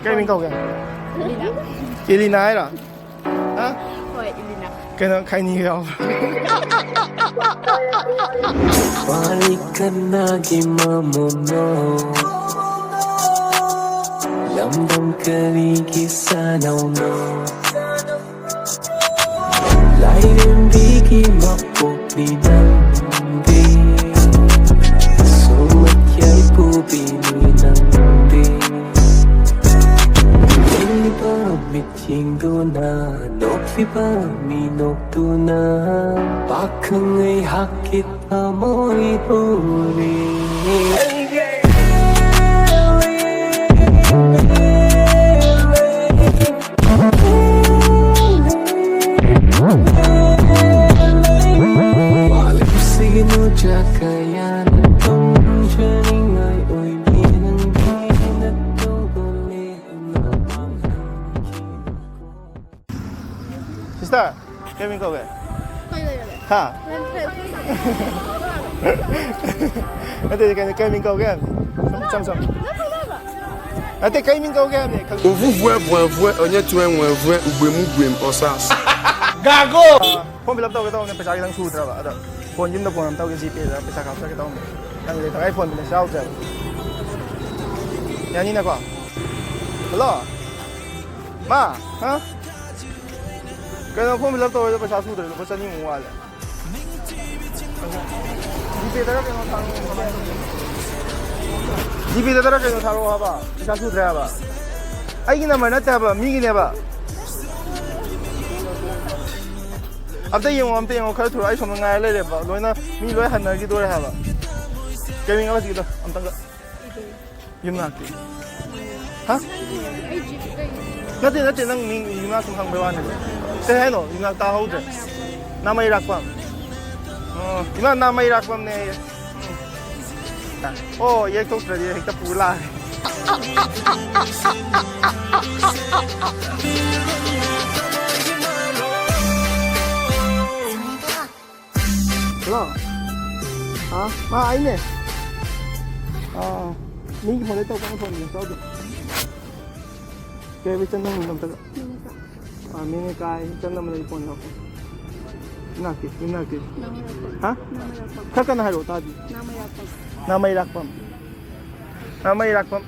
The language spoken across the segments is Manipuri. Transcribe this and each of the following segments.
Kevin kau kan? Elina era. Ha? Hoi, Elina. Kena kaini kau. Balik ka na gimamono Lambang kaligisanaw no Lain bigi mapupinandi Sumat ya'y pupinandi Hindi pa miting na Nokfi pa minok na Bakang ay hakit amoy huli Sino jakayan ang jaring ay oy binangkin at tugulit na Sister, Kevin kau kan? Hoi, Ha? Nanti Kevin kau kan? Sama-sama. Nanti Kevin kau kan? Ovu vue, onye tuwe vue, ubwem, osas. Gago! Phone bilang tahu kita orang पैसा kita सूद रहा ada. Phone jin dah phone tahu kita GPay dah पैसा kapsa kita orang. Yang ini tak iPhone bilang jauh jauh. Yang ini nak apa? Hello? Ma? Ha? Kena phone bilang tahu kita पैसा सूद रहा, पैसा ni mual. GPay dah kena tahu. GPay dah kena tahu apa? पैसा सूद रहा apa? Aiki nama nak apa? Migi ni apa? अब तो ये खर थोड़ा इस समय गाय ले रे बा लोइना मी लोय हन्नर की दोरे है बा गेमिंग वाला सीधा अंतंग युमना की हाँ नते नंग मी युमना सुन हंग बेवान है ते है नो युमना ता हो जे नाम ही रखपम युमना नाम ही रखपम ने ओ ये तो कर दिया एक तो पूरा है Hello. Hả? Má ấy nè. Mình hồi đấy tao có phần mình sao được. Cái với chân nó mình làm tất cả. Mình cái chân nó mình phone học. Ina kì. Hả? Khắc cái này rồi ta gì? Namai rakpam.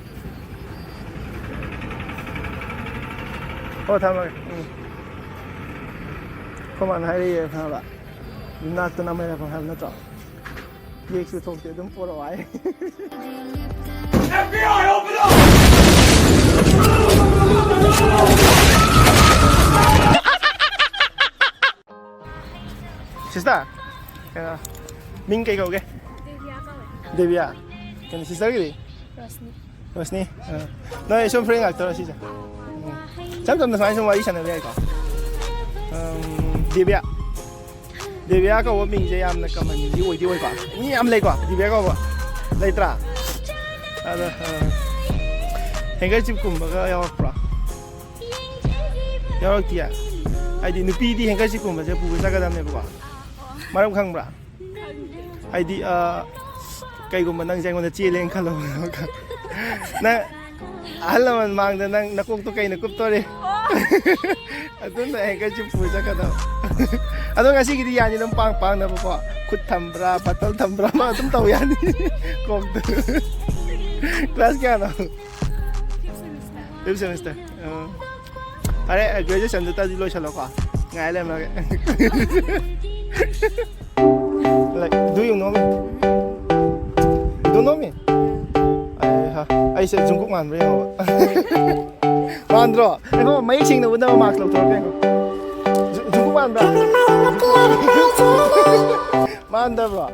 Ô tham rồi. Không ăn hay đi hả bạn? Not the number of have not. You should talk to them for a while. FBI, open up! Sister, Ming kay kau ke? Devia. Kan sister ke? Rosni. No, isang friend actor siya. Samtam na sa isang wali siya na kau. Devia. Devia ka wo ming je yam na kaman di woi kwa ni am lei kwa Devia ka wa lei tra ada hengar chip kum ba ya pra ya tia ai di nupi di hengar chip kum ba je pu sa ka dam ne ba maram khang bra ai di kai gum nang jeng on che leng khalo ka na alaman mang da nang nakok to kai na kup to re adun na hengar chip pu sa ka dam Aduh ngasih gitu ya, jadi pang na po. Kut tambra, batal tambra, mah tum tahu ya nih. Kok tuh. Kelas kan? Fifth semester. Are graduation tu tadi lo chalo ka. Ngai lem lagi. Like, do you know me? You don't know me? Ai sẽ Trung Quốc man rồi. Man rồi. Em có mấy trình đâu đâu mặc lộc thôi em. Man bra. Man da bra.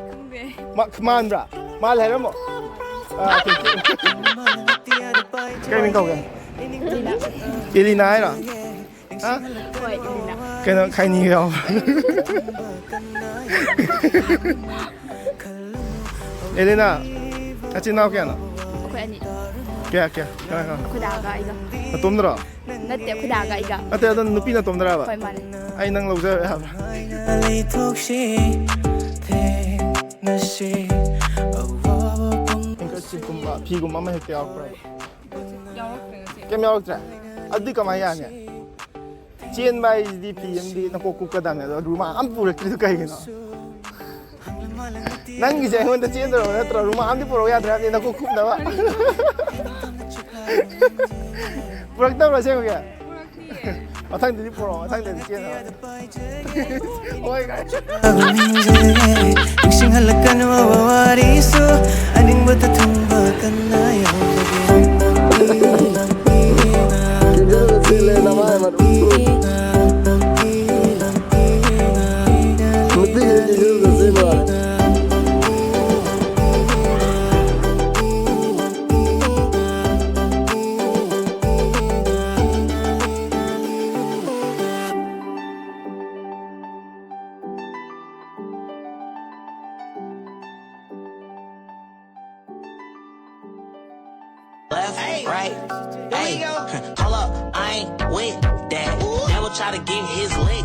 Man bra. Mal hai mo. Cái mình câu kìa. Elina ấy à? Hả? Hoi, Elina. Cái nó khai ni kau. Elina. Aci nào kìa nào? Hoi ani. Kìa. Cái Kudaga iga. tôm đó. Natte kudaga iga. Ate ada nupi na tôm đó ba? Hoi man. Ay nang lâu giờ hả? Ang kasi kumba, pigum mama hete ako. 영어 배우세요. ꯀꯩꯝ ꯌꯥꯎꯔꯛꯇ꯭ꯔꯦ ꯑꯗꯨꯗꯤ ꯀꯃꯥꯏꯅ ꯌꯥꯅꯤ ꯆꯦꯟꯕ ꯍꯥꯏꯁꯤꯗꯤ ꯐꯤ ꯑꯃꯗꯤ ꯅꯀꯣꯛ ꯀꯨꯞꯀꯗꯕꯅꯦ ꯑꯗꯣ ꯔꯨꯃꯥ ꯑꯝ ꯄꯨꯔꯛꯇ꯭ꯔꯤꯗꯨ ꯀꯩꯒꯤꯅꯣ ꯅꯪꯒꯤꯁꯦ ꯑꯩꯉꯣꯟꯗ ꯆꯦꯟꯗꯧꯔꯕ ꯅꯠꯇ꯭ꯔꯣ ꯔꯨꯃꯥ ꯑꯝꯗꯤ ꯄꯨꯔꯛ ꯌꯥꯗ꯭ꯔꯦ ꯍꯥꯏꯕꯅꯤ ꯅꯀꯣꯛ ꯀꯨꯞꯅꯕ ꯄꯨꯔꯛꯇꯕ꯭ꯔꯣ ꯑꯁꯦꯡꯕꯒꯤ ꯃꯊꯪꯗꯗꯤ ꯄꯨꯔꯛꯑꯣ ꯃꯊꯪꯗꯗꯤ ꯆꯦꯟꯅꯕ ꯍꯣꯏ ꯅꯤꯡꯁꯤꯡꯍꯜꯂꯛꯀꯅꯨ ꯋꯥꯔꯤꯁꯨ ꯑꯅꯤꯡꯕꯗ ꯊꯨꯡꯕ ꯀꯟꯅ Left, right, hey, hold up, I ain't with that. Never try to get his leg.